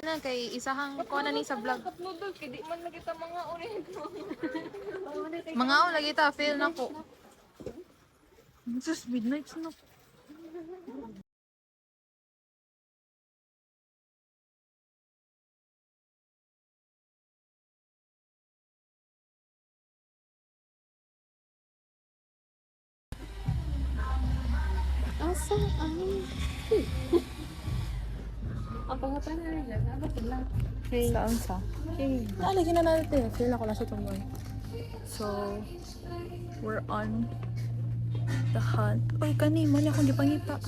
Na kay isahang ko na ni sa vlog. Noodles kay di man lagi ta mga orento. Mga o lagi ta feel na ko. Just midnight na. Asa ang pangapan na rin. Ano pala? Saan sa? Lagi na natin. Feel ako na sa tumoy. So, we're on the hunt. Uy, kani, mali akong gipangipa.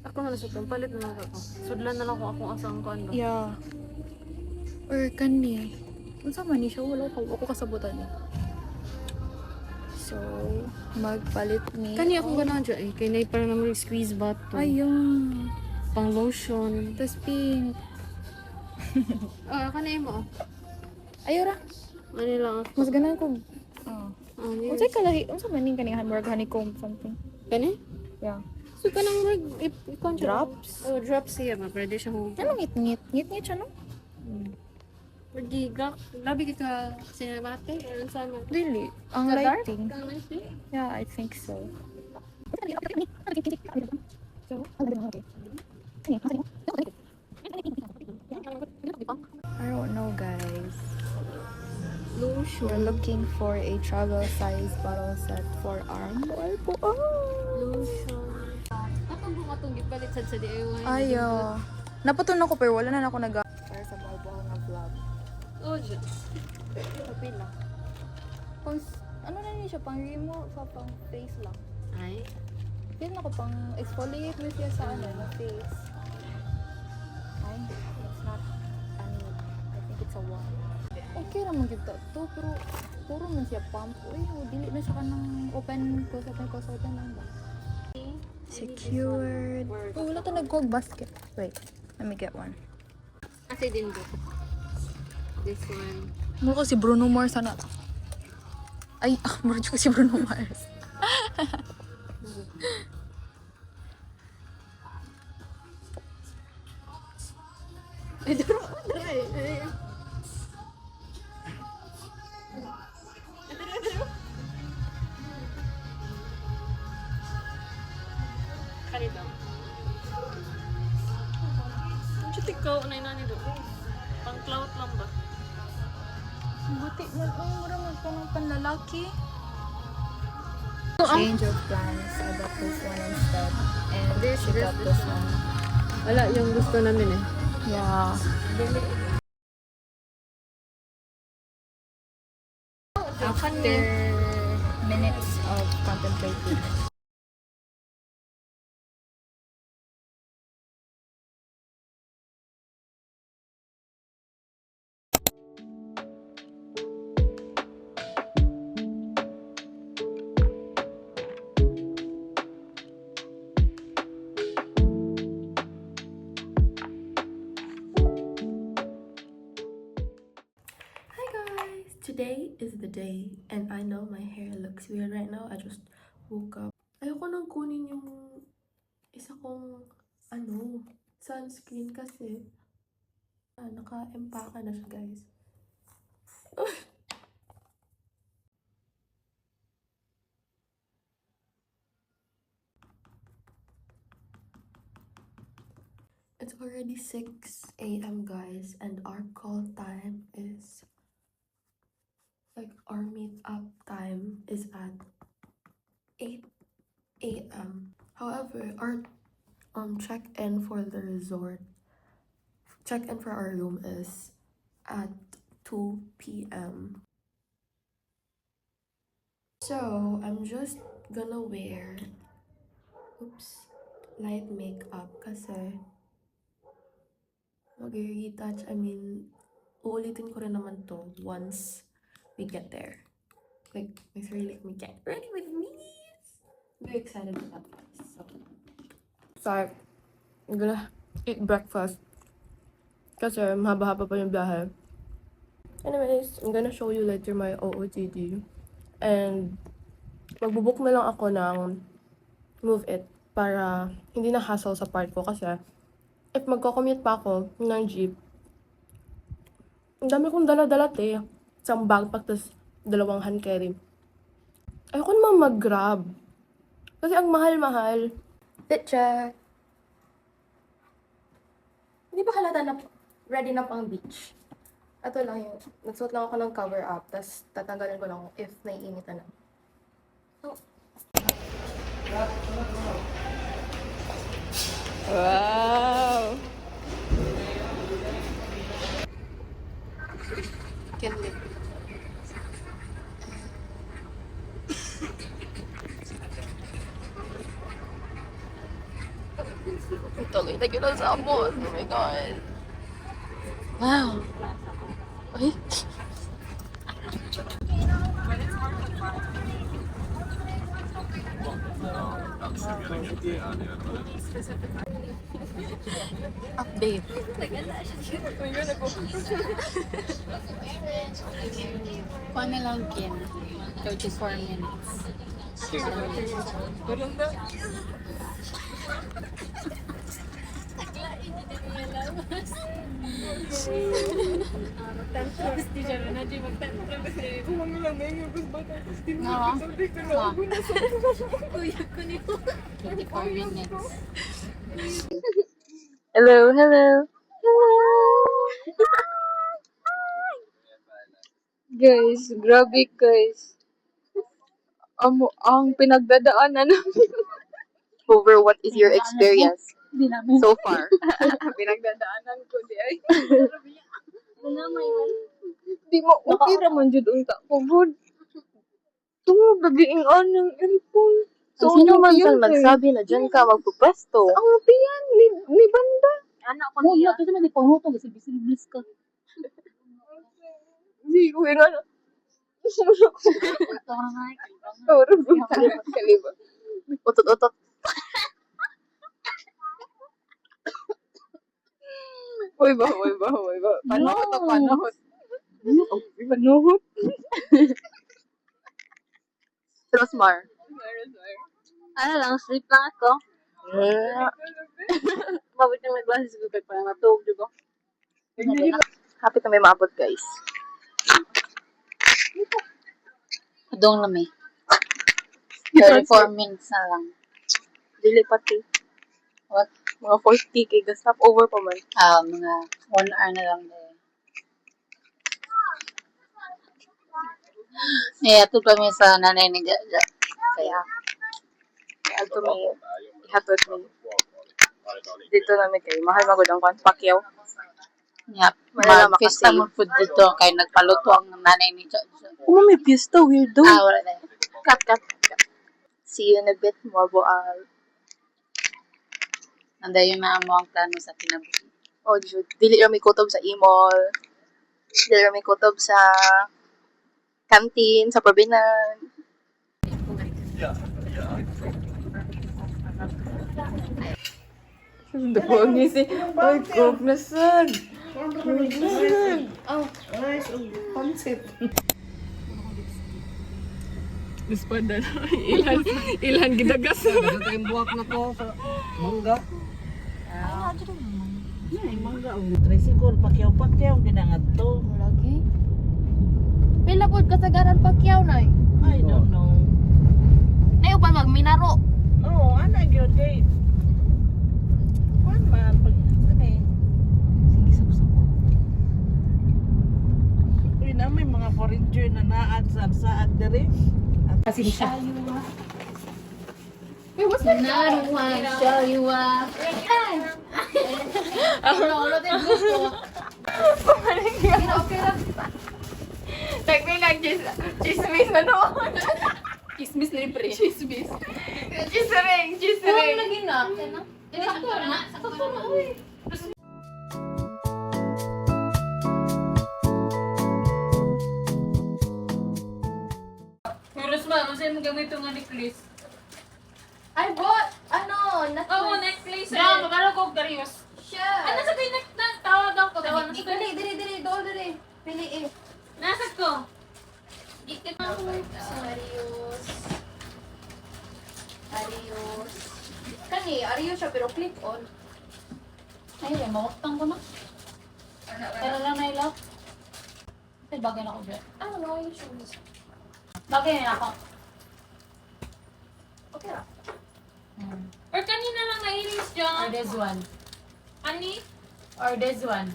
Ako na sa palit na lang ako. Sudlan na lang ko akong asang ko ano. Yeah. Or kani. Unsa man ni siya? Wala ko. Ako kasabutan niya. So, magpalit ni. Kani akong ganahan dyan eh. Kaya na parang naman squeeze button. Ayun. Pang lotion. Tapos pink. Kani mo. Ayura. Ano lang ako. Mas ganahan ko. Oh. Yes. Unsay kalahi? Unsa man ning kani honeycomb something? Kani? Yeah. So ka nang ikon Drops? Oh, drops siya ba? Pwede siya hong. Anong ngit-ngit? Ngit-ngit siya, no? Pwede gak. Labi ka cinematic. Ano sana? Really? Ang Sa dark? lighting. Kang lighting? Yeah, I think so. I don't know, guys. Lotion. We're looking for a travel size bottle set for our mall. Lotion. Atong buong atong gipalit sad sa DIY. Ayo. Napatun ako pero wala na ako para sa balbol na vlog. Oh, dyan. Kapil lang. Ano na niya siya? Pang remove sa pang face lang. Ay. Feel na ko pang exfoliate mo siya sa na face. Ay, it's not I think it's a one. Okay naman kita to, pero puro man siya pump. Uy, dili na siya ka ng open lang ba? Secured. Oh, wala to nag-cog basket. Wait, let me get one. Kasi din do. This one. Mura ko si Bruno Mars sana. Ay, mura ko si Bruno Mars. Ay, duro. Ay. Kanito. Ang chutik ko, unay na nito. Pang clout lang ba? Buti, mura mo pa ng panlalaki. Change of plans. I got this one instead. And she got this one. Wala, yung gusto namin eh. Yeah. After minutes of contemplating. Today is the day, and I know my hair looks weird right now. I just woke up. Ayoko nang kunin yung isa kong, sunscreen kasi naka-empaka na siya, guys. It's already 6 a.m. guys, and our call time is our meet-up time is at 8 a.m. However, our check-in for our room is at 2 p.m. So, I'm just gonna wear light makeup kasi mag-retouch, uulitin ko rin naman to once we get there. Make sure you let me get ready with me. I'm very excited about this. So I'm gonna eat breakfast kasi mahaba-haba pa yung biyahe. Anyways, I'm gonna show you later my OOTD. And magbubook na lang ako ng Move It para hindi na hassle sa part ko kasi if magko-commute pa ako ng jeep, ang dami kong dala-dala, te. Isang backpack, tas 2 hand carry. Ayoko naman mag-grab. Kasi ang mahal-mahal. Fit check. Hindi ba halata na ready na pang beach? Ito lang yung, nagsuot lang ako ng cover up, tas tatanggalin ko lang if naiinitan na. Oh. Wow! Candy. Tuloy na gano'n sa abot. Oh my God. Wow. Ay. Update. Paano lang kin? 34 minutes. No. 24 minutes. Hello, hello. Guys, grabe guys. Ang pinagdadaanan namin. Over what is your experience so far? Pinagdadaanan ko di ay. Di mo okay raman jud unta ko good. Tungod nagiing anang earphone. So, sino man sang nagsabi na dyan ka magpupwesto? Ang piyan ni banda. Anak ko niya. Kasi may pangutong kasi bilis ka. Di ko nga. Oro kaliba. Utot-utot. Uy ba. Panuhot o panuhot. Panuhot. Rosmar. Ano lang, sleep lang ako. Mabit yung nag-glasses ko para matulog ko. Happy na may maabot, guys. Adong na may. 34 minutes na lang. Dili pati. What? Mga 40 kay stop over pa man. Mga 1 hour na lang din. Ito pa mi sa nanay ni Jaja. Kaya, Ato may ihatod mi. Dito namin kay mahal magod ang Pacquiao. yep. Wala na Mag-fiesta makasave. mo food dito kay nagpaluto ang nanay ni Jaja. Kung may pista, weirdo. Wala na. Cut. See you in a bit, mabual. Nandayon na mo ang plano sa kinabuhi. Oh, Jude. Dili ra may kutob sa imol. Dili ra may kutob sa kantin, sa probinan. Dako ni si. Ay, cook na sad. Espada na. Ilan gidagas. Yung buwak na to sa mangga. Ay, mangga. Ang tricycle, pakyaw-pakyaw, ginangat to. Lagi. Pila po kasagaran Pacquiao na eh. I don't know. Nayo pa magminaro. Oo, ano yun, kay... Kuan ba? Ano eh? Sige, sabsabo. Uy, na may mga foreigner na naad sa saad dere. Kasi siya. Now I wanna show you up. Nagbilang chismis na noon. Chismis na libre. Chismis. Chisring. Ano lagi na? Sakto na. Sakto na. Uy. Pero ma, masaya mo gamit itong necklace. I bought, necklace. Necklace. Yeah, magkano ko Darius. Siya. Ano sa kayo tawagan ko? Tawagan sa kayo. Dili, doon, dili. Pili eh. Nasa ko. Arios. Kani, Arios siya pero clip on. Ay, mawaktang ko na. Tara lang na ilap. Ay, bagay na ako dyan. Ano ba yung shoes? Bagay na ako. Okay lang. Or kanina lang nainis dyan. Or this one. Ani? Or this one.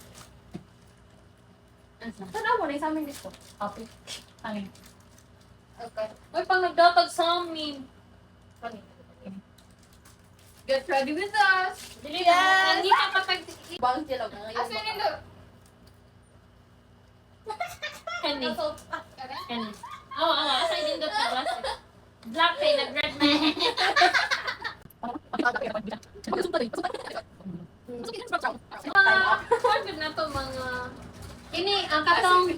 Tanaw mo na sa amin dito. Copy. Ano? Okay. Uy, pang nagdatag sa amin. Ano? Get ready with us. Dili Yes! na. Hindi ka patag... Bang sila na ngayon. Asa nila? Henny. Henny. Oo, asa din doon na glass. Black tayo, nag-red na. Mga, na to mga... Ini, ang katong...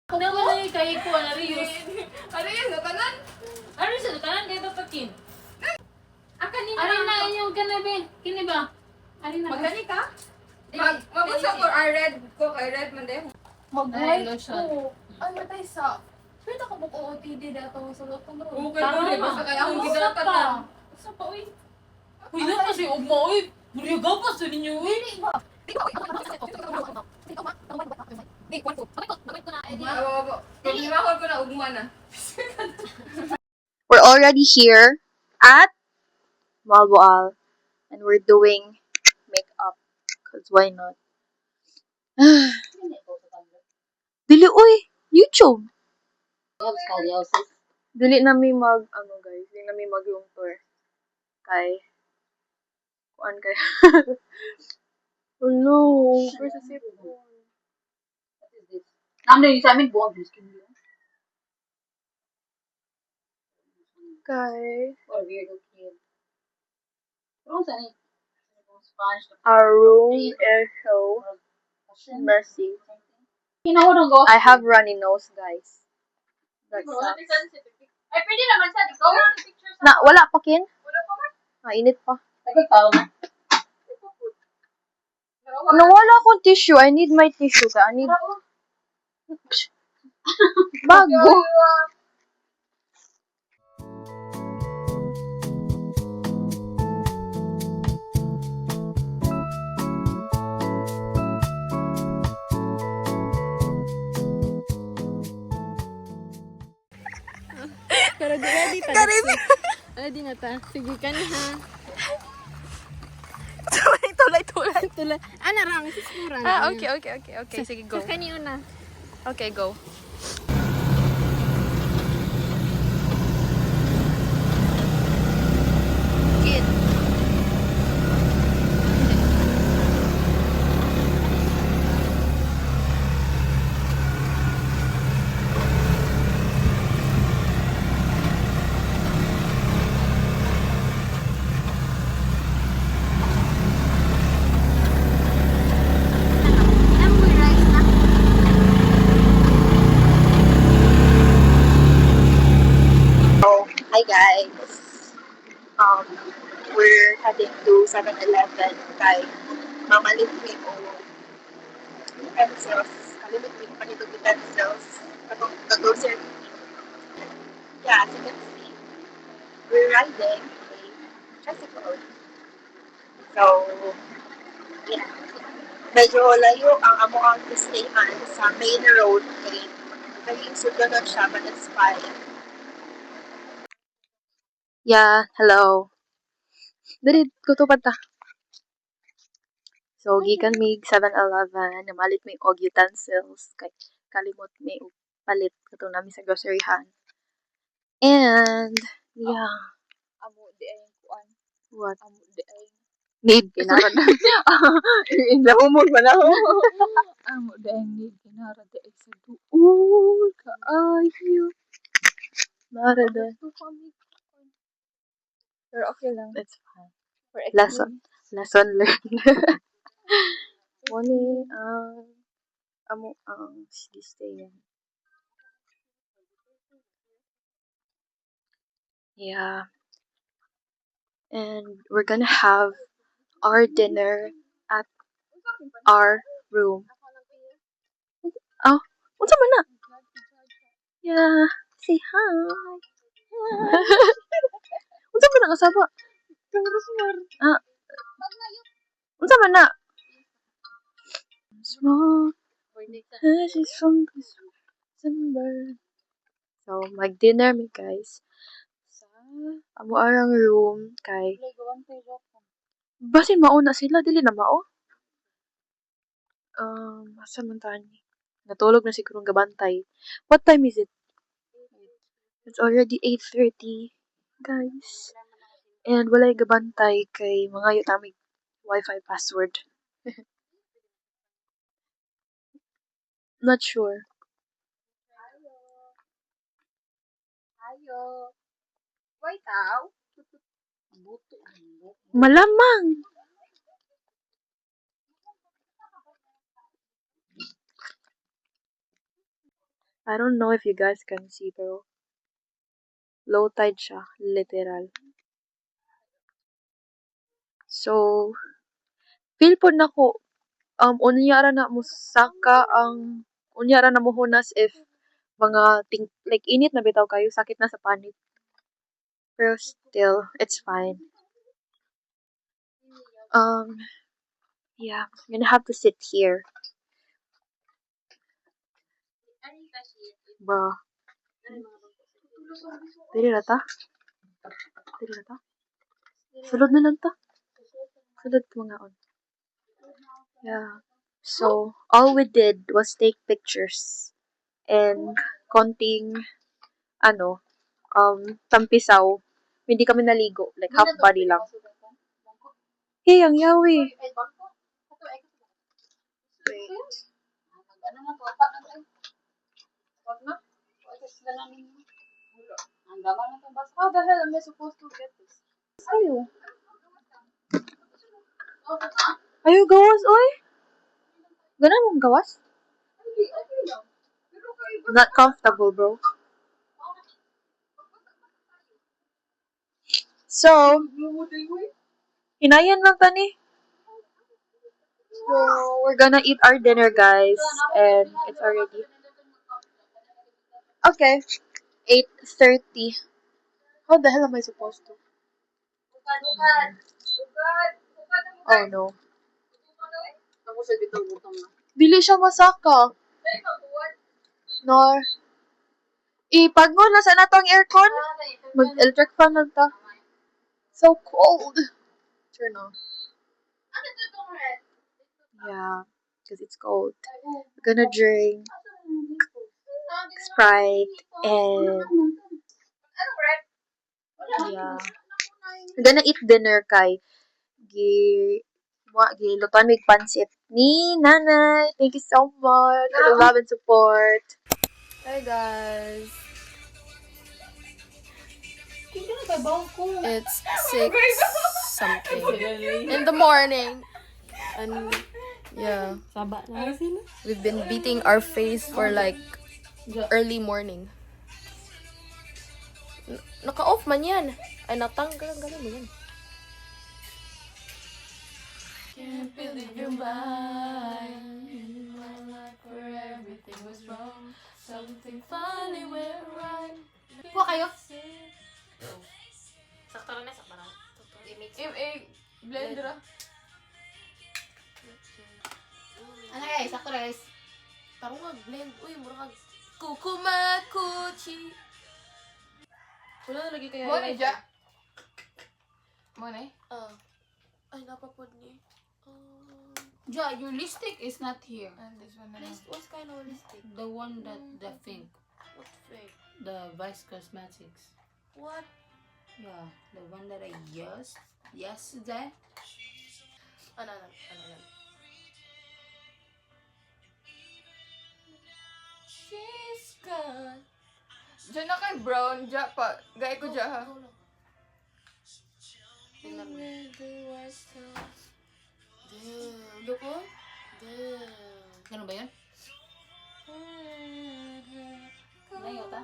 Kung naman na yung kayo ko, na reuse. Ano yun? Natanan? Ano siya, kanan kayo tapakin. Ah, kanina. Ano na inyong kanabi? Kini ba? Ano na? Magkani ka? Mabusa ko red ko kay red man din. Mag-white lotion. ko. Ano tayo sa... Pwede ka buko OTD na ito sa loob ng room. Okay ba? Basta kaya akong gidatan na. Usa pa, uy. Uy, na kasi ugma, uy. Buliga pa sa ninyo, uy. Hindi ba? Problema ko na ugma na. We're already here at Malboal and we're doing makeup because why not? Dili oy, YouTube. Dili na mi mag guys, dili na mi mag room tour. Kay kuan kay. Hello, where's the zip phone? Namne yung sa amin, buwag yung skin nila. Guys, What a weirdo kid. Pero saan eh? Spanish. our room is so messy. Kinawa ng go. I have runny nose, guys. That sucks. Ay, pwede naman siya. Ikaw mo ng pictures. Na, wala pa, Kin? Mainit pa. Nagkakaw na. Nawala akong tissue. I need my tissue. I need... Bago. Pero di ready ta. Ready na ta. Sige ka na ha. Tulay. Ana rang sismura na. Okay. Sige, go. Sa kanyo na. Okay, go. Hi guys. We're heading to 7-Eleven kay mamalit ko yung pencils. Kalimit ko yung panitog yung pencils. Kag-grocery. Yeah, as you can see, we're riding a tricycle. So, yeah. Medyo layo ang amo ang stayhan sa main road kay naging suganon siya, but it's fine. Yeah, hello. Dili, kutupad ta. So, gikan mig 7-Eleven, namalit may og utensils, kay kalimot may og palit katong namin sa groceryhan. And, yeah. Amo di ay kuan. What? Amo di ay. Need, kinara na. Nahumog man ako. Amo di ay need kinara di ay sa duol. Kaayo. Nara da. Pero okay lang. It's fine. For Lesson learned. Moni, amo ang stay yan. Yeah. And we're gonna have our dinner at our room. Oh, what's up na? Yeah. Say hi. What's up na kasaba? Ah. Unsa man na? Small ashes from December. So, mag-dinner mi guys. Sa amo arang room kay basin mauna sila dili na mao. Asa man tani? Natulog na siguro ang gabantay. What time is it? It's already 8:30, guys. And walay gabantay kay mga yu tamig Wi-Fi password. Not sure. Ayo. Why tao? Malamang. I don't know if you guys can see pero low tide siya, literal. So, feel po nako unyara na musaka ang unyara na muhunas if mga like init na bitaw kayo, sakit na sa panit. Pero still, it's fine. Yeah, I'm gonna have to sit here. Bruh. Dili na ta? Dili na ta? Sulod na lang ta? Sulod ko nga on. Yeah. So, all we did was take pictures and konting tampisaw. Hindi kami naligo, like half body lang. Hey, ang yawi. Wait. Ano na to? Apat na tayo. Wag na. Wag na sila namin. Ang dama na to bus. How the hell am I supposed to get this? Ayo. Oh, tata. Ayo, gawas, oy. Ganun mong gawas? Okay lang. Pero kayo Not comfortable, bro. So, hinayan lang tani. So, we're gonna eat our dinner, guys. And it's already... Okay. 8:30. How the hell am I supposed to? Oh, no. Ako sa bitong butong na. Dili siya masaka. Nor. Ipagmon na sa natong aircon. Mag-electric fan lang ta. So cold. Turn off. Yeah, because it's cold. We're gonna drink Sprite and yeah. We're gonna eat dinner kay lutuan mig pansit ni Nanay. Thank you so much for the love and support. Hi guys. It's 6 something in the morning. And yeah, we've been beating our face for like early morning. Naka-off man yan. Ay, natanggal mo yan. Can't believe you're mine. In my life where everything was wrong. Something funny went right. Kuha kayo? Sakto lang na, sakto lang. Blender ah. Ano guys, sakto guys. Tarong mag-blend. Uy, mura kag kukumakuchi. Wala na lagi kaya. Mo na dya. Mo na Ay, napapod niya. Ja, your lipstick is not here. And this one na lang. What's kind of lipstick? The one that the fake. What fake? The Vice Cosmetics. What? Yeah, the one that I used yesterday. Ano. She's gone. Diyan na kay brown, dya pa. Gaya ko dya ha. Tingnan mo. Damn. Look oh. Damn. Ganun ba yun? Layo ta?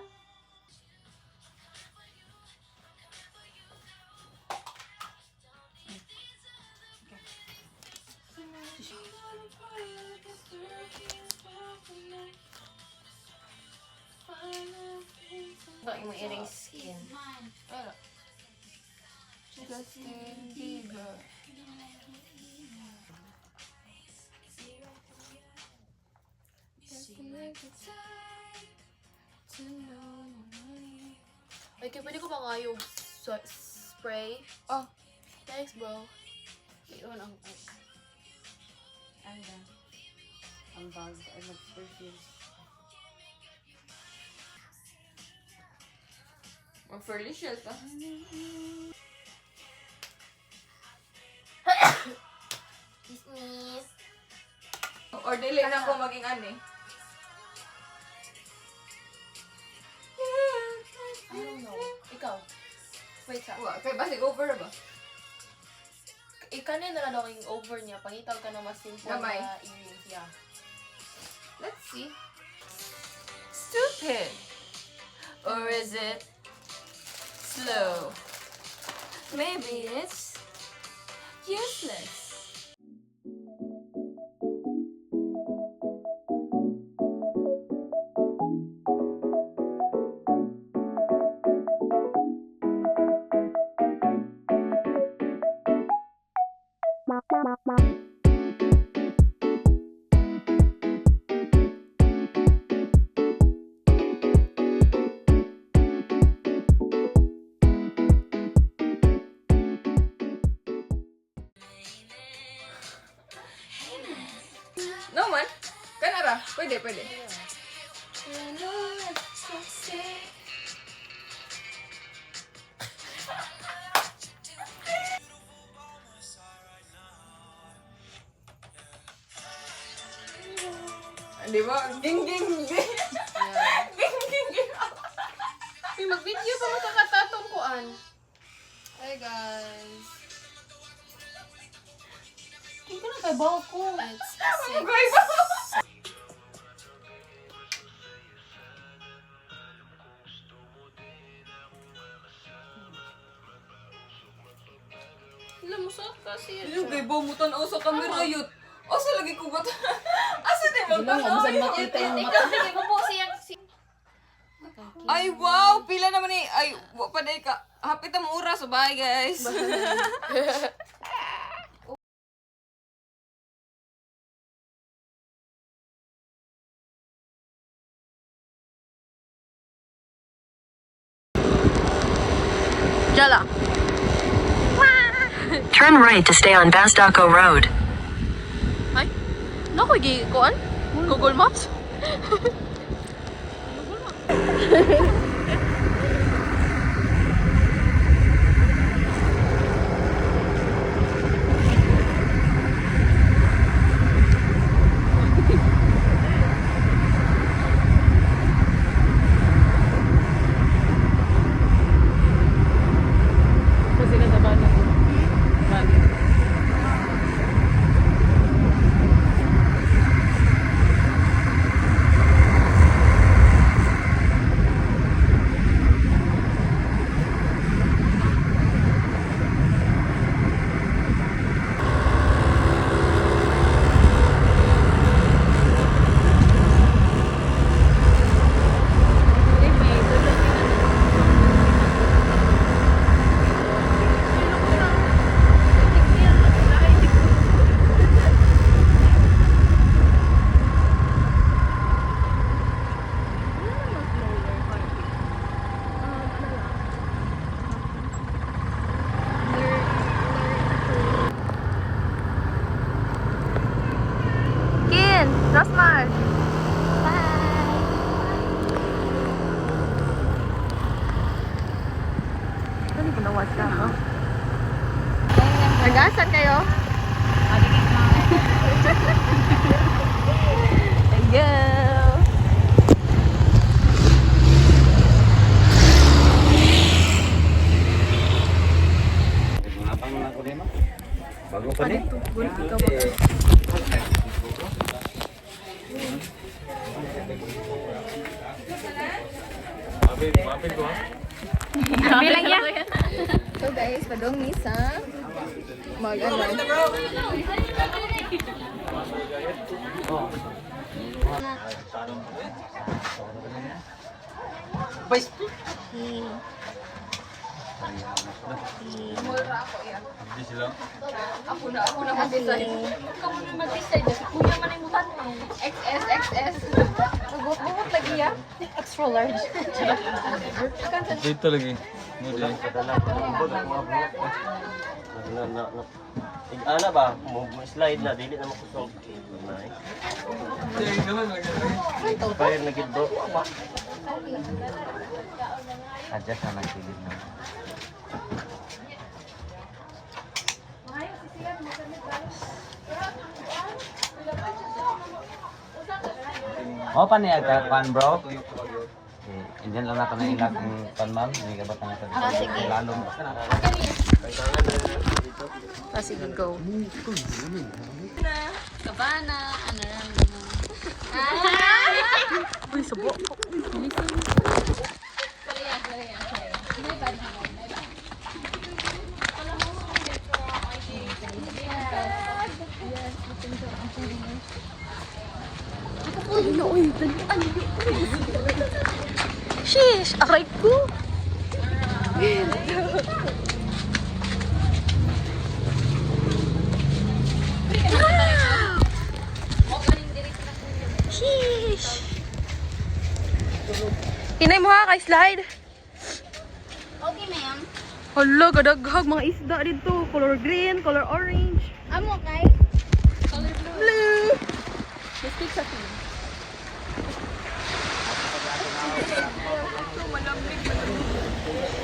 Ito yung earring skin. Justin Bieber. Okay, pwede ko ba nga yung spray? Oh. Thanks, bro. Yun ang ang bag ay mag-perfume. Mag-fairly shield ka. Business. Or dili na ko maging ani. I don't know. Ikaw. Wait sa. Wa, kay basig over na ba? Ikanin na lang daw yung over niya. Pangitaw ka ng mas simple Gamay. na earrings. Yeah. Let's see. Stupid. Or is it slow? Maybe it's useless. No man. Kanara. Pwede, pwede. Di ba? Ging, ging, ging. Yeah. Ging, ging, ging. Uy, mag-video pa makakatatong kuan. Hi guys. Hindi ko na kay bawa ko. It's Guys, 6. Lamusot kasi yan. yung gay bumutan o sa camera yut. O sa lagi ko ba? Asa di Hindi lang, magtanaw? masan makita yung mata. Ikaw, sige mo po siya. Ay, wow! Pila naman eh. Ay, wa pa day ka. Hapit ang oras. So, bye, guys. Jala. Turn right to stay on Bastaco Road. Ay, naku, kuan? Google Maps? Kasi nataban ako. Bali. Kin, Rosmar. Bye. Ano ko na WhatsApp, no? Nag-asan kayo? Go! Bago pa rin. Bilang yan. So, guys, padong misa. Mag-ano. Ako na mag-decide. Ikaw mo na mag-decide. Kuya man ang mutan mo. XS. Nagbut-but lagi Extra large. Dito lagi. Muli. Ana ba? Mo slide na dili na makusog. Fire na gid bro. Adjust na lang sigid na. Oh, paniyag ka, pan bro. Indian lang nato na ilag ng pan ma'am. Hindi ka ba tayo sa sige. lalong. Sige, go. Kabana, ano ram mo. Uy, subo. Sheesh, aray ko. Sheesh. Hinay mo ha kay slide. Okay, ma'am. Hala, gadaghag mga isda dito. Color green, color orange. Amo kay? Blue. Let's take sa team.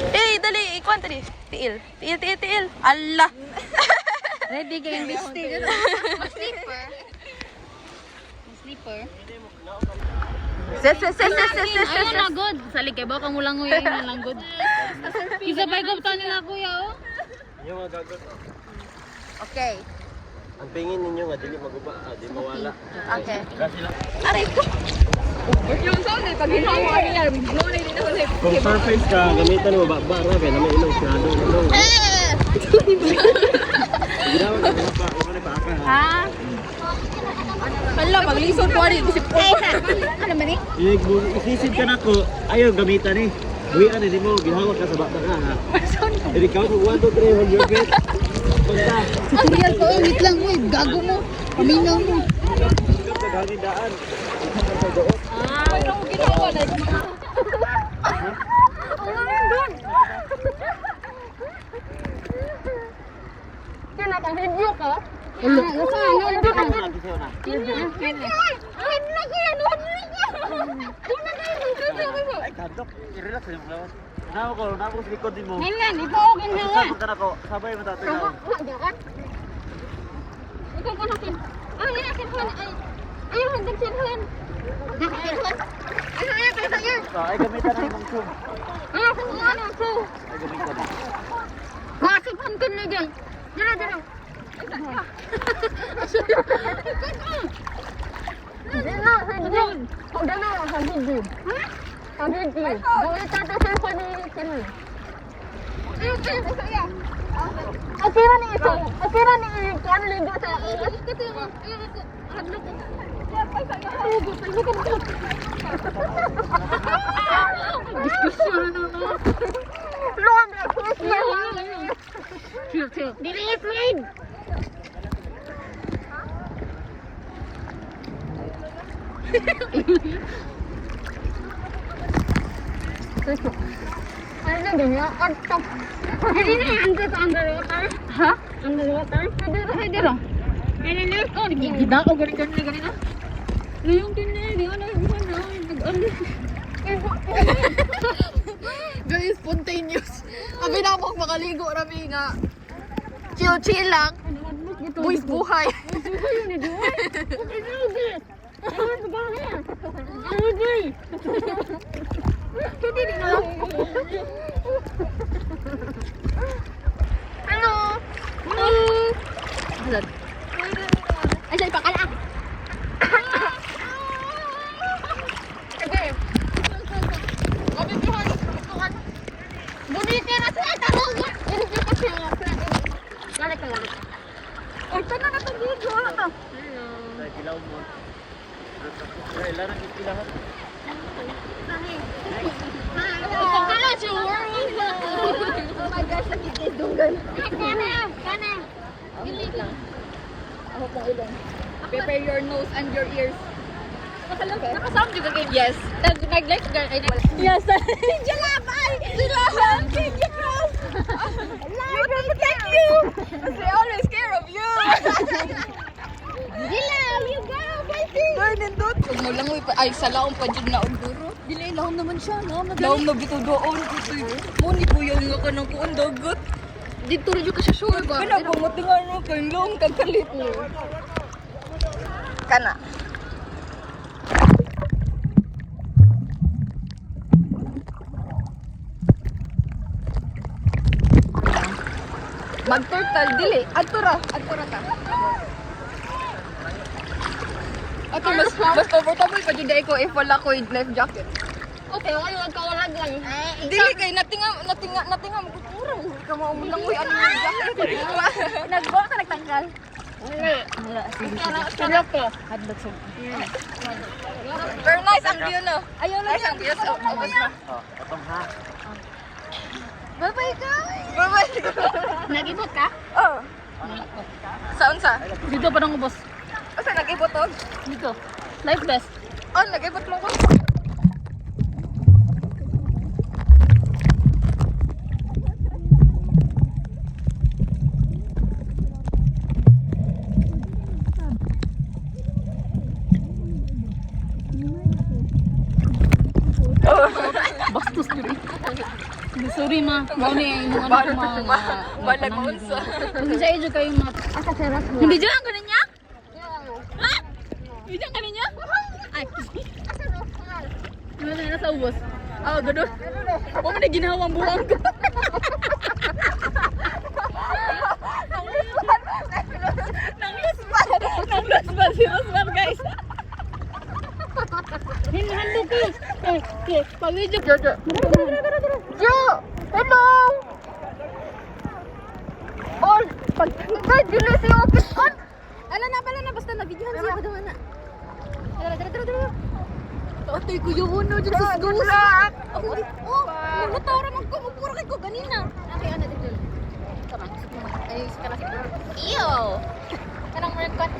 Eh, dali, ikuan tadi. Tiil. Tiil. Allah. Ready kayong bistig. Sleeper. Sleeper. Ses. Ayun na good. Salig kay baka mo lang nguya na lang good. Isa pa igop ta nila kuya oh. Yung mga gagot. Okay. Ang pingin ninyo nga dili maguba, di mawala. Okay. Kasi lang. Aray ko. Yung sound eh, pag ginawa mo kami yan, blow na din ako like. Kung surface ka, gamitan mo ba ra kay na may ilong sinado ilong. Ginawa ka pa, wala pa ka. Ha? Hala, maglisod ko rin. Isip ko. Ano man eh? Isisid ka na ko, ayaw gamitan eh. Buwian eh, di mo, gihawak ka sa bata ka ha. Hindi ka kung 1, 2, 3, hold your breath. Punta. Ang real ko, wait lang mo, gago mo. Paminaw mo. Ikaw sa daan. Ano mo ginawa na? Kinaka-video ka? Ulo. Ano ka? Ay, kadok. I-relax na yung lawas. Nawa ko sa likod din mo. Ngayon, ito okay na nga. Punta na ko, sabay mo tatay na. Ikaw ka natin. Ay, yan, sinhan. Ay, hindi sinhan. Nakasinhan? Ay, sa'yo. Ay, gamitan na yung tube. Ay, sinhan ako. Ay, gamitan na. Masipan ka na dyan. Dira. Dina, sa video. Dina, sa video. Sa video. Gawin tato sa ni Sino. Akira ni ito. Akira ni ito. Ano ligo sa iyo? Kasi mo. Hadlo ko. Diskusyon na no. Lord, chill. Dili slide. Ano din ya? Atto. Hindi na underwater. Ha? Underwater? Hindi lang. Hindi ko gida ko ganito. Yung din ni ano Guys, spontaneous. Abi na mo makaligo rami nga. Chill lang. Boys buhay. Hello. Ay, say pakala. Okay. Abi buhay. Buniti na sa tarong. Ini ko siya. Lalik. Ay, tanong na to video na to. Sa kilaw mo. Ay, larang ipilahan. Pakala siya. Oh my gosh, nakikidunggan. Kana. Gilig lang. Ako pong ilong. Prepare your nose and your ears. Nakasama juga kayo. Yes. Nag-lifeguard. Yes. Jalabay! Jalabay! Thank you, Cross! Thank you! They always care of you! Dilaw, you go, baby. Nindot. Huwag mo lang ay sa laong pa dyan na duro. Dili, laom naman siya. Laom na bito doon. Muni po yung nga ka ng kuon dagat. Dito rin yung kasi sure ba? Pinapangatingan mo kay laom kagkalit mo. Kana. Mag-turtle, dili. Adtura ta. Okay, mas comfortable pa jud ko if wala ko yung life jacket. Okay, okay, wag ka wala lang. Dili kay natinga magkurang ka mo lang uy ano yung jacket. Nagbo ka nagtanggal. Kaya ka. Very nice ang view no. Ayaw lang ang view sa ubos na. Katong ha. Bye-bye guys. Bye-bye. Nagibot ka? Oh. Saan sa? Dito pa nang ubos. Asa nag-ibot og? Dito. Life vest. Oh, nag-ibot mo ko. Bastos diri. Sorry ma. Mao ni imong Balag mga balag mo unsa. Hindi sa iyo kayo mat. Asa seras mo. Hindi diyan kanin niya? Ha? Hindi diyan kanin niya? Ay. Ano na sa ubos? Ah, gadon. O man ginawang buwang ko. Nang lusban si Rosmar guys. Hando ko. Okay, pag-video. Jo! Hello! All! Pag dili si office on! Ala na pala na basta na videohan siya ko na. Dara. Atoy ko yung uno dyan sa school. Ako di. Oh, natawa man ko puro kay ko ganina. Okay, ana dito. Tama. Ay, ka na siguro. Ew. Kanang record.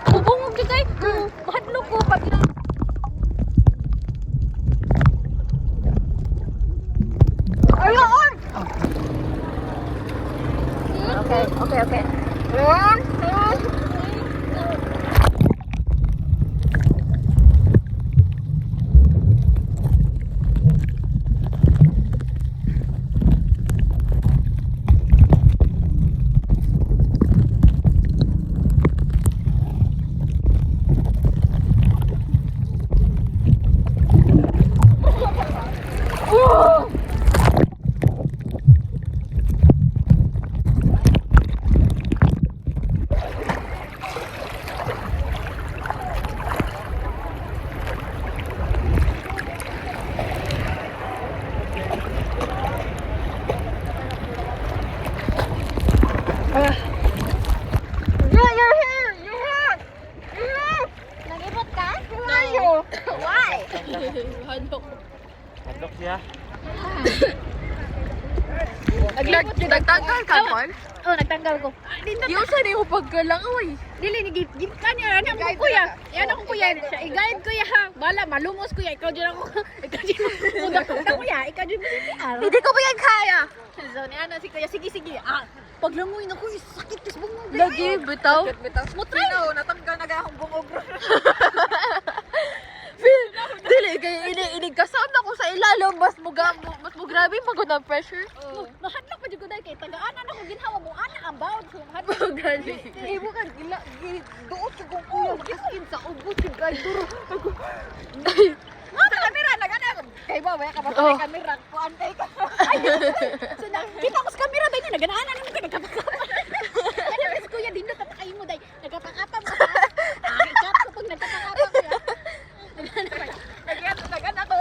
Bubungog jud kay. Mahadlok ko pag Ayun! Okay. nagibot ka? Why? Hadlok siya. Nagtanggal ka, Paul? Oh, nagtanggal ko. Yung sa mo pagkalang, uy. Dili ni git kanya ana ko kuya. Yan ako kuya. Siya i-guide kuya ha. Bala malumos kuya. Ikaw din ako. Ikaw din. Udak kuya. Ikaw din. Hindi ko ba yan kaya? So ni ana si kuya sige. Ah, paglangoy na ko sakit tis bungog. Lagi, bitaw. Mo try. Natanggal na gahong bungog. Dili, kaya inigkasound ako sa ilalim. Mas mo grabe pagod na pressure. Mahadlok pa jud ko dai kay tagaan na ko ginhawa mo ana ang bawd so mahadlok. Gali. Ibo ka, duot ka kung kuya. Kiskin sa ubos yung guys. Duro. Sa kamera nagana kay ba wala ka ba sa kamera kuan kay ka. So na kita ko sa kamera dai na naganaan na mo kay nagkapakapa. Ano res kuya dindot tatay mo dai nagkapakapa mo. Ah, kat ko pag nagkapakapa kuya. Nagana ko.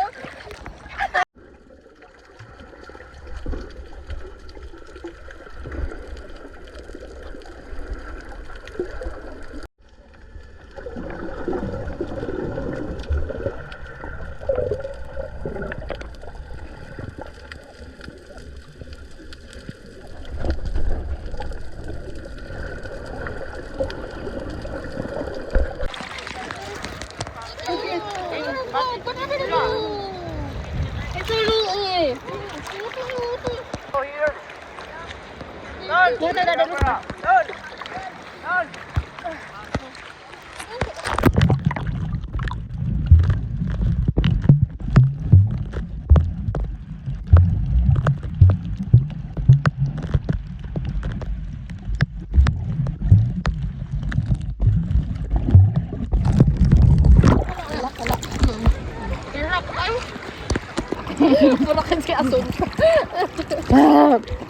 Burakan si Asun.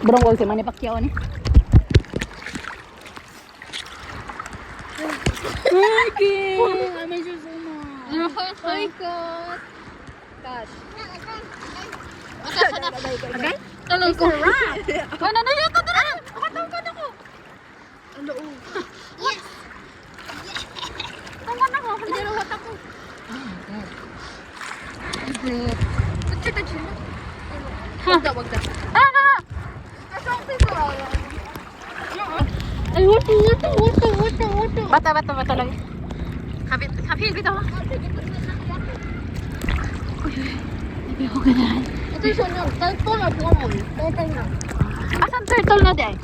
Burong wag si Manny Pacquiao ni. Oh my God. Gosh. Okay? Talong ko. Ano na yun? Katawag ako. Ano? Yes. Tawag ako. Pagdarawat ako. Wag na. Ay, wato. Bata lang. Kapit bitaw. Hindi ako ganahan. Ito yung sunod. Turtle na po mo. Turtle na. Asan turtle na di ay?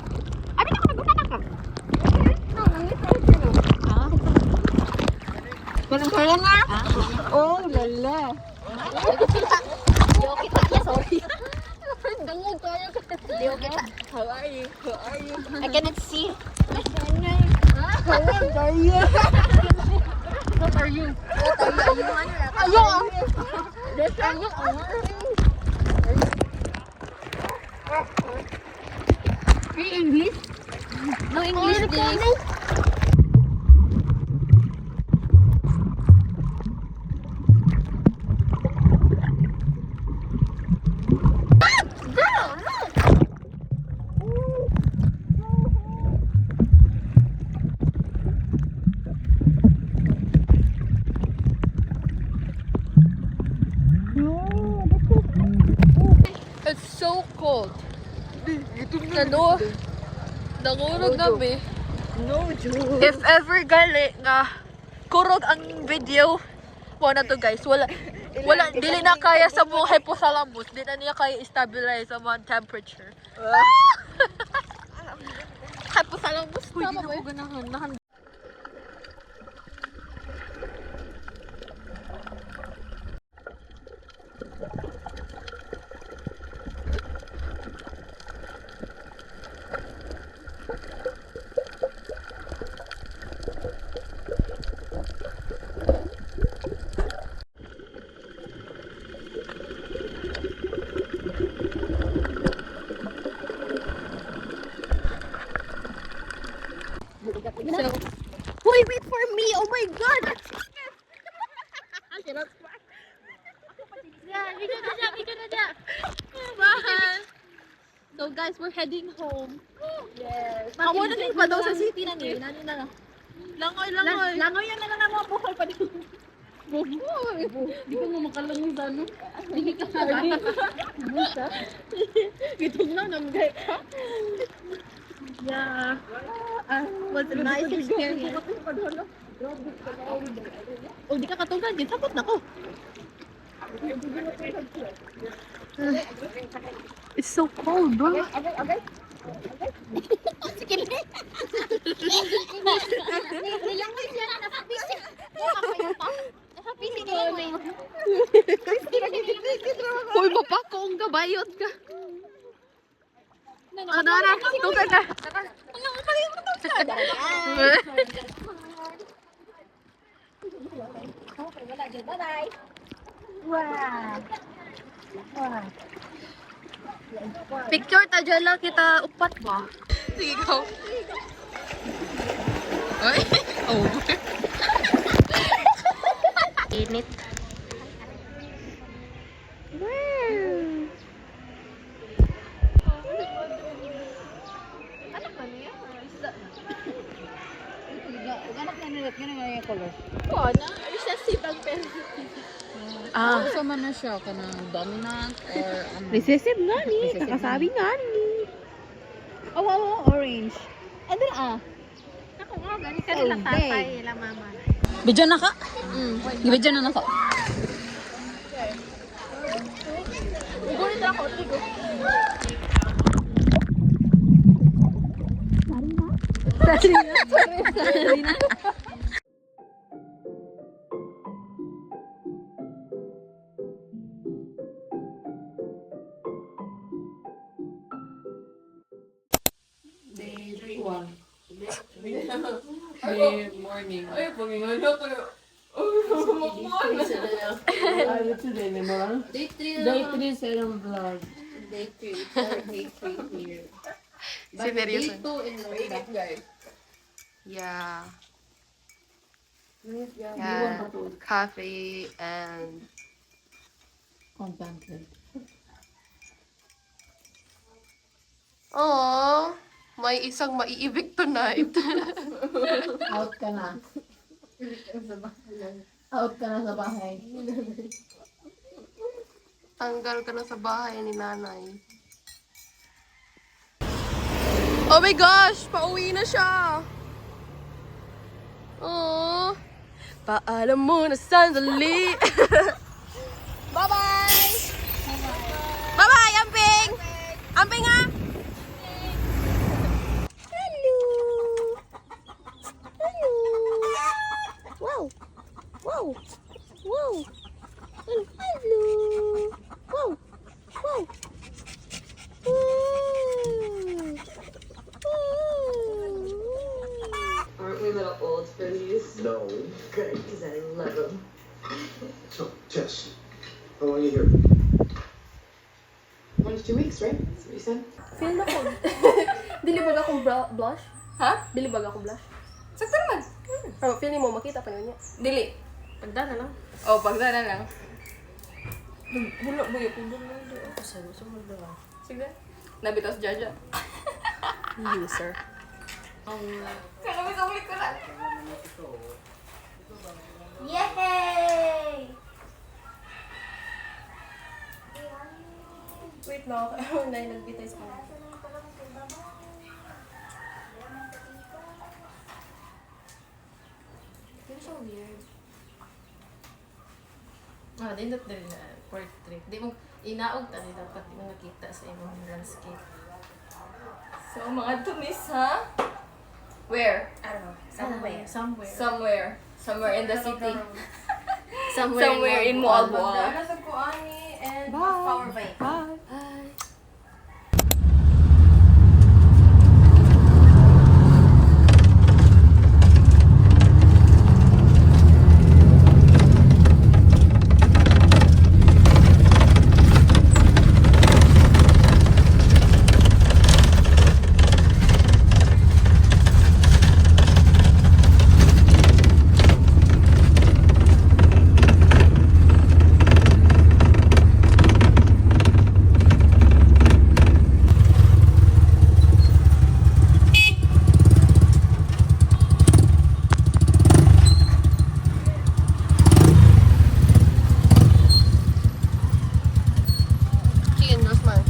Abi na ka magbuka ka. No, nangit turtle na. Walang kaya na? Oh, lala. Yo, kita. Sorry. Dangog kayo. Yo, kita. How are you? I cannot see. How are you? What are you? Ayun! Hey, English? No English, please. It's so cold. Nangurog kami. No joke. If ever gali nga kurog ang video, mo na to guys. Wala dili na kaya sa mga hypothalamus. Di na niya kaya i-stabilize ang mga temperature. Hypothalamus tama ba? Ganahan. Wait for me! Oh my God! So guys, we're heading home. Yes. Amo na din pa daw sa city na ni. Nani na. Langoy. Langoy yan na nga mga buhay pa dito. Di ko mo makalangoy sa ano. Hindi ka sa busa. Itong na namgay ka. Yeah. Was a nice experience. O di ka katugan din. Sapot na ko. It's so cold, bro. Sige na. Nilangoy siya na nasa pisik. Nasa pisik nilangoy. Hoy, bapa ko ang gabayot ka. Ano na? Tugan na. Bye-bye. Wow. Picture ta dyan lang kita upat ba? Sige, go. Ay, over. Init. Recessive ang pen. Ah, So man na siya kanang dominant or recessive nga ni. Nakasabi nga ni. Oh, orange. And then Ako nga, gani ka nila tatay, la mama. Video na ka? Video na ka. Yeah. Yeah. Coffee and oh, may isang maiibig tonight. Out ka na. Out ka na sa bahay. Tanggal ka na sa bahay ni nanay. Oh my gosh! Pauwi na siya! Oh, paalam mo na sandali! Bye-bye! Bye-bye, Amping! Amping nga! Hello! Hello! Wow! Wow! Wow! Hello! Wow! Wow! Aren't we a little old for these? No. Good, because I love them. So, Jess, how long are you here? 1 to 2 weeks, right? That's what you said. Feel na ko. Dilibag akong blush? Ha? Dilibag akong blush? Sakto naman. Pero feeling mo, makita pa niya. Dili. Pagdana lang. Oh, pagdana lang. Bulo, buyo. Sumunod na lang. Sige. Nabitos Jaja. User. Kaya sa ulit ko lang. Yay! Wait lang. Ako na nagbitay sa kanya. You're so weird. Dindot din na portrait. Di mo, inaog ta din dapat di mo nakita sa imong landscape. So, mga tumis, ha? Where? I don't know. Somewhere. Somewhere in the city. Somewhere in Moalboal. Nasa ko ani and power bank. Bye. Chicken roast man.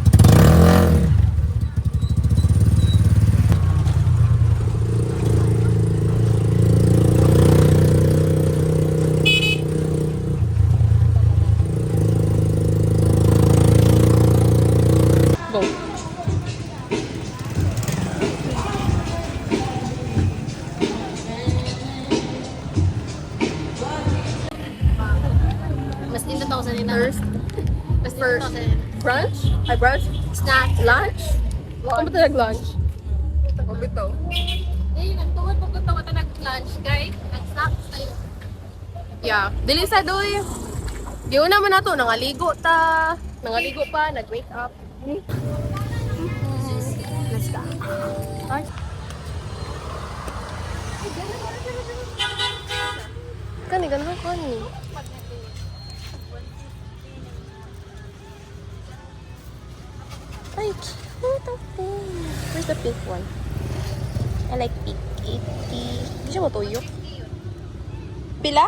Go. Mas dito ako sa nila. First. Brunch? Ay, brunch? Snack. Lunch? Ano ba nag-lunch? Pabito. Eh, nagtuwad po ko ito nag-lunch, guys. Nag-snacks tayo. Yeah. Dili sa doy. Giuna naman na to. Nangaligo ta. Nangaligo pa. Nag-wake up. Let's go. Ay. Kani, ganahan ko ni. Ay, cute ang pink. Where's the pink one? I like pink. 80. Hindi siya matuyok. Pila?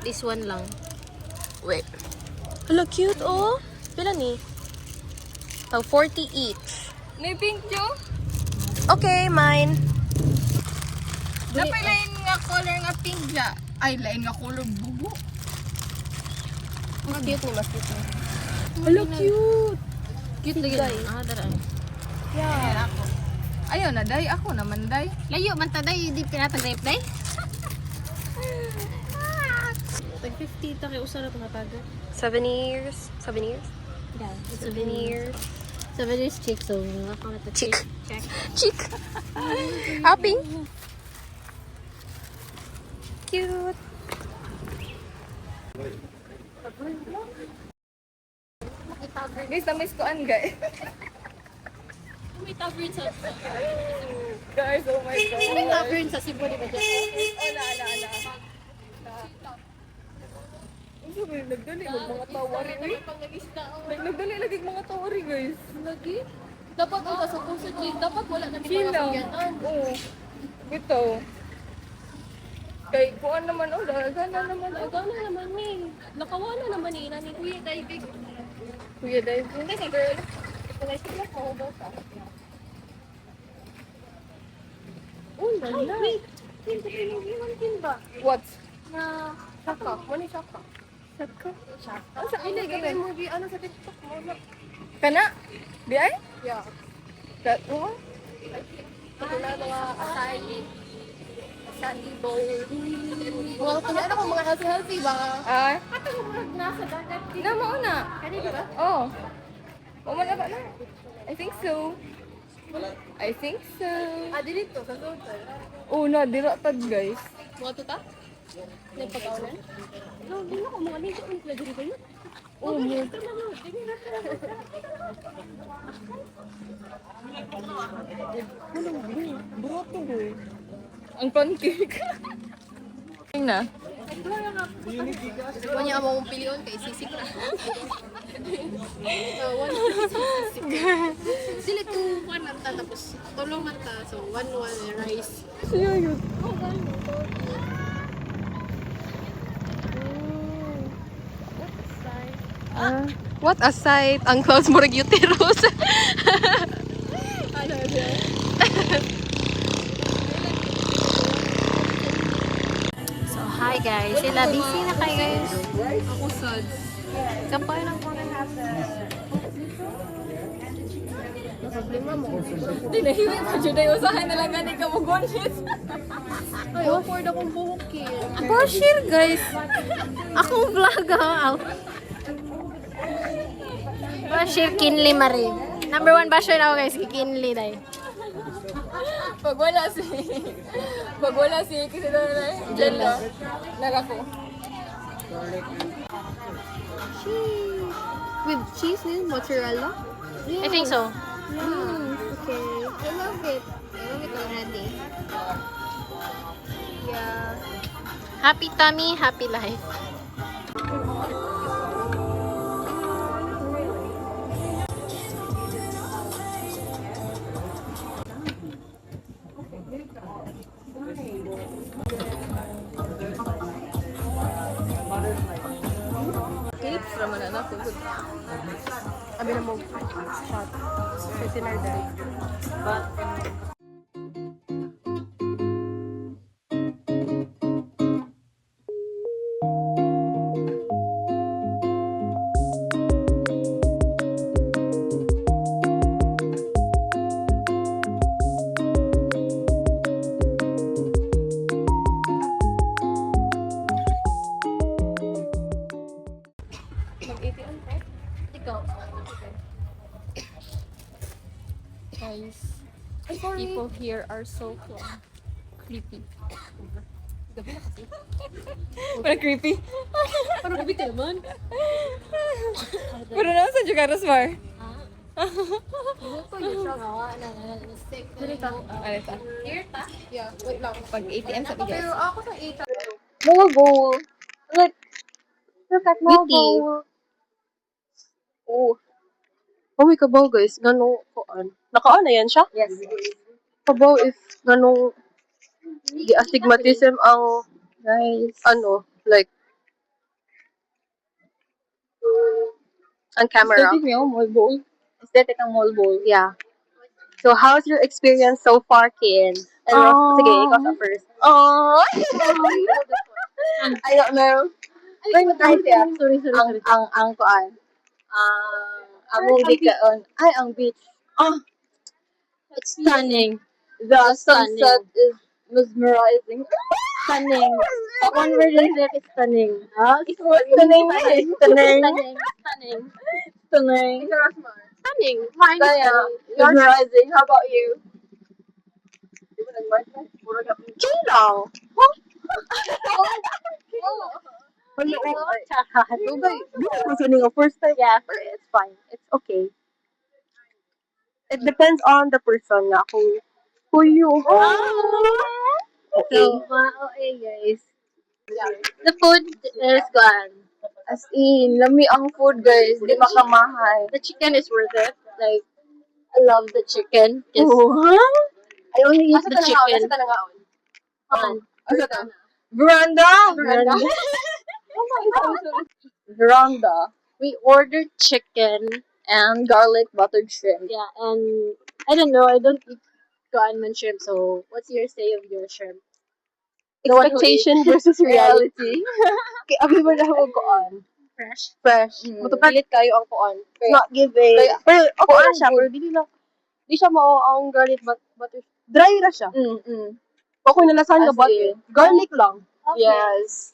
This one lang. Wait. Hello, cute oh. Pila ni? Oh, 40 each. May pink jo? Okay, mine. Dapat lain nga color nga pink ja. Ay, lain nga color bugo. Mas cute ni, mas cute ni. Hello, cute. Cute lagi. Dara. Yeah. Ayun na, day. Ako naman, day. Layo man ta day, di pinatag-rape day. Tag 50 ta kay usa na pangataga. Souvenirs. Yeah, Souvenirs. Souvenirs chick so ako na ta Chick. check. Chick. Happy. Cute. Guys, na-miss ko an, guys. May tavern sa... Guys, oh my God. May tavern sa Cebu di ba dyan? Ala. Ano ba yung nagdali? Mga tawari, uy. Nagdali lagi mga tawari, guys. Lagi? Dapat wala sa puso chick. Dapat wala na Chill lang. Oo. Bito. Kay kuan naman, oh, gana naman. Gana naman ni. Nakawala naman ni ina ni Kuya David. Kuya Dave. Kasi girl, ito na siya ko ba sa. Oh, lala. Wait, iwan din ba? What? Na Saka. Mani saka. Saka? shaka. Ano sa Hindi inay, ka ganyan? movie ano sa TikTok mo na. Kana? Di ay? Yeah. That one? Ito na mga Sandy bowl. Mga ano ko mga healthy ba? Ah? Ato mo nasa dagat. Na, mauna. Kanina ba? Oh. Umana ba na? I think so. Dili to sa hotel. Oh, na, diratad, guys. Mga tuta? Nagpagkaunan? No, hindi na ko mga nito ang pwede rin kayo. Oh, mo. Broto, boy. Ang pancake. Ayun na. Huwag niya among pilion kay sisik na. One sisik. Dili to one man ta tapos tulong man ta. So one rice. Siya yun. What a sight. Ang clouds mo rig uterus. Ano siya? So hi guys. Sila busy na kayo guys. Ako sad. Kapay lang ko na problema mo. Hindi, nahiwi mo dyan na yung usahan na lang ganit ka mo gonit. Ay, awkward akong buhok eh. For sure, guys. Akong vlog ha. Bashir Kinley Marie. Number 1 basher na ako guys, Kinley dahil. Pag wala si kasi na Jella. Nagako. With cheese and mozzarella? I think so. Okay. I love it. I love it already. Yeah. Happy tummy, happy life. Tips naman na ako. Abi na mo shot. Kasi na dahil. Mag-ATM ko? Ikaw. Guys, people here are so creepy. Gabi na kasi. Wala creepy. Parang gabi ka naman. Pero na sa Jugaras Bar. Buto yun siya. Stick. Ano ta? Here ta? Yeah, wait lang. Pag ATM sa bigas. Pero ako sa 8. More bowl. Look at more bowl. Oh. Uy, kabaw guys. Ganong kuan. Naka-on na yan siya? Yes. Kabaw if ganong astigmatism ang Guys. ano, like ang camera. Aesthetic niyo, mall bowl. Aesthetic ang mall bowl. Yeah. So, how's your experience so far, Kin? And sige, ikaw sa first. Oh, I don't know. Like, sorry. Sorry. Ang kuan. Among bikaon. Ay, ang beach. Oh, it's stunning. The sunset is mesmerizing. Stunning. One word is it is stunning. It's stunning. Stunning. Stunning. Stunning. Stunning. Stunning. Mine is stunning. Mesmerizing. How about you? Chill lang. First time. Yeah, it's fine. It's okay. It depends on the person na kung who you are. So, okay guys. The food is gone. As in, lami ang food guys. Di makamahal. The chicken is worth it. Like, I love the chicken. Just, I only eat the chicken. Veranda. Veranda. Veranda. We ordered chicken and garlic buttered shrimp. Yeah, and I don't know. I don't eat Guanman shrimp. So, what's your say of your shrimp? The one who Expectation versus reality. Okay, abi ba na ako kuan? Fresh. Fresh. Matupilit kayo ang kuan. It's not giving. Pero okay na siya, pero di siya mao ang garlic butter. Dry na siya. Okay na lasan ka As butter. in. Garlic lang. Okay. Yes.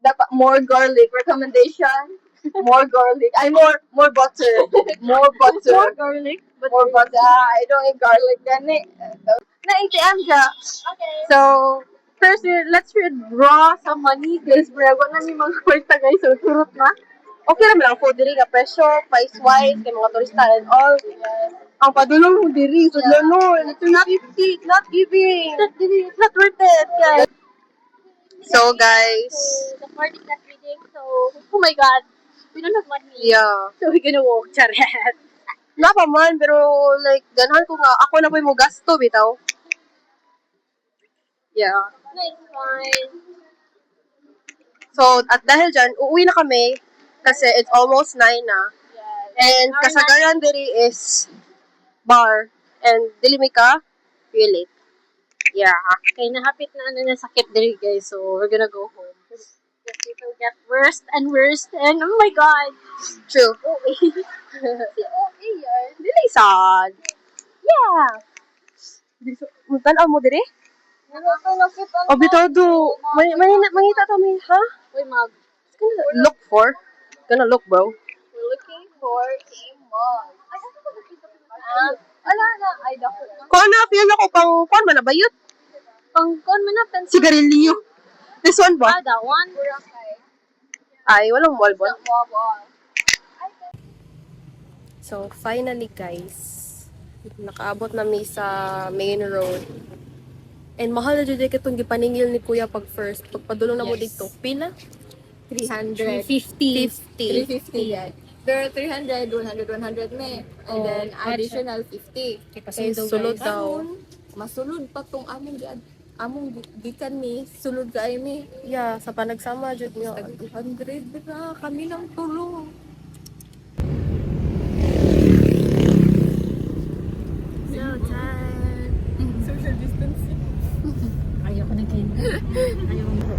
Dapat more garlic. Recommendation. More garlic. Ay, more butter. More butter. More garlic. But More butter. I don't eat garlic. Gani. Na-ATM siya. Okay. So, first, let's withdraw some money. Guys, bro, wala na yung mga kwarta, guys. So, turot na. Okay naman ang food diri nga presyo, price-wise, kay mga turista and all. Ang padulong mo diri, so no, it's not 50, it's not giving. It's not worth it, guys. So, guys, the card is not reading. So, oh my god. We don't have money. yeah. So, we're gonna walk. Charet. Napa man, pero like, ganahan ko nga, ako na po mo gasto, bitaw. Yeah. No, it's fine. So, at dahil dyan, uuwi na kami kasi it's almost 9 na. And kasagaran diri is bar. And dili mi ka, feel it. Yeah. Okay, nahapit na ano na sakit diri guys. So, we're gonna go home. Because people get worse and worse. And, oh my god. True. OA. Si OA yun. Dili sad. Yeah. Tanaw mo diri? O bitodo. Mangita to mi, ha? Uy, mag. Look for. Gonna look, bro. We're looking for a mug. Wala na. Ay, dako. Kung ano, feel ako pang, kung man na bayot? Pangkon mo na, pencil. Sigarilyo. This one ba? Ah, that one? Ay, walang walbon. So, finally guys, nakaabot na mi sa main road. And mahal na dyan itong gipaningil ni Kuya pag first. Pagpadulong na mo dito, pila? 300. 50. 350 yan. Pero 300, 100 me. And then additional 50. Kasi sulod daw. Masulod pa tong among gikan ni sulod kay mi. Yeah, sa panagsama dyan nyo. 200 na kami ng tulong. So tired. Social distancing. Ayoko na kayo. Ayoko na.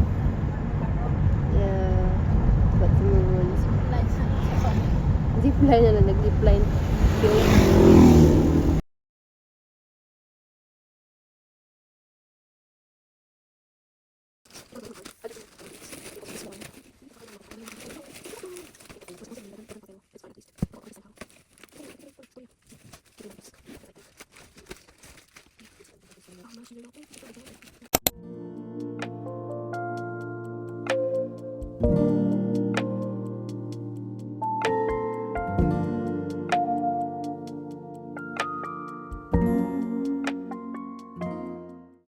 Yeah. But moons. Zipline na lang. Nag-zipline.